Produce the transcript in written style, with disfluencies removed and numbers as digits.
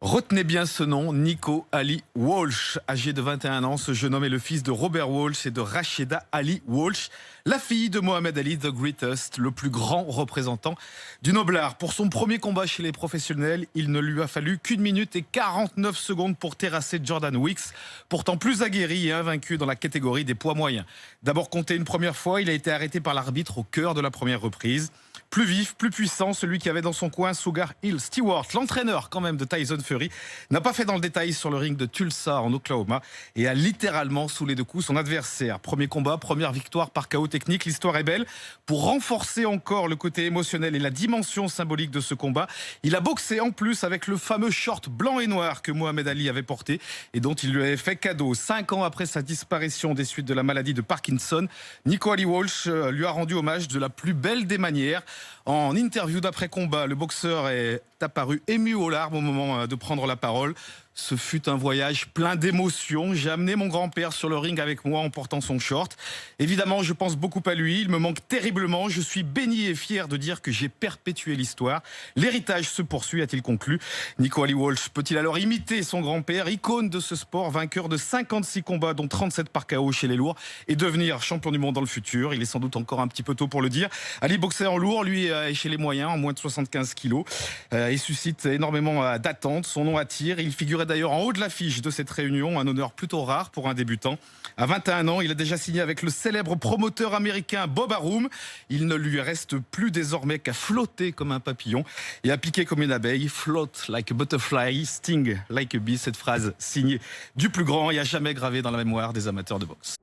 Retenez bien ce nom, Nico Ali Walsh. Âgé de 21 ans, ce jeune homme est le fils de Robert Walsh et de Racheda Ali Walsh, la fille de Mohamed Ali, The Greatest, le plus grand représentant du noblard. Pour son premier combat chez les professionnels, il ne lui a fallu qu'1 minute et 49 secondes pour terrasser Jordan Wicks, pourtant plus aguerri et invaincu dans la catégorie des poids moyens. D'abord compté une première fois, il a été arrêté par l'arbitre au cœur de la première reprise. Plus vif, plus puissant, celui qui avait dans son coin Sugar Hill Stewart, l'entraîneur quand même de Tyson Fury, n'a pas fait dans le détail sur le ring de Tulsa en Oklahoma et a littéralement sous les deux coups son adversaire. Premier combat, première victoire par KO technique, l'histoire est belle. Pour renforcer encore le côté émotionnel et la dimension symbolique de ce combat, il a boxé en plus avec le fameux short blanc et noir que Mohamed Ali avait porté et dont il lui avait fait cadeau. 5 ans après sa disparition des suites de la maladie de Parkinson, Nico Ali Walsh lui a rendu hommage de la plus belle des manières. En interview d'après-combat, le boxeur est apparu ému aux larmes au moment de prendre la parole. Ce fut un voyage plein d'émotions. J'ai amené mon grand-père sur le ring avec moi en portant son short. Évidemment, je pense beaucoup à lui. Il me manque terriblement. Je suis béni et fier de dire que j'ai perpétué l'histoire. L'héritage se poursuit, a-t-il conclu. Nico Ali Walsh peut-il alors imiter son grand-père, icône de ce sport, vainqueur de 56 combats, dont 37 par KO chez les lourds, et devenir champion du monde dans le futur? Il est sans doute encore un petit peu tôt pour le dire. Ali boxait en lourd, lui est chez les moyens, en moins de 75 kilos. Il suscite énormément d'attentes. Son nom attire. Il figurait d'ailleurs en haut de l'affiche de cette réunion, un honneur plutôt rare pour un débutant. À 21 ans, il a déjà signé avec le célèbre promoteur américain Bob Arum. Il ne lui reste plus désormais qu'à flotter comme un papillon et à piquer comme une abeille. Float like a butterfly, sting like a bee. Cette phrase signée du plus grand et à jamais gravée dans la mémoire des amateurs de boxe.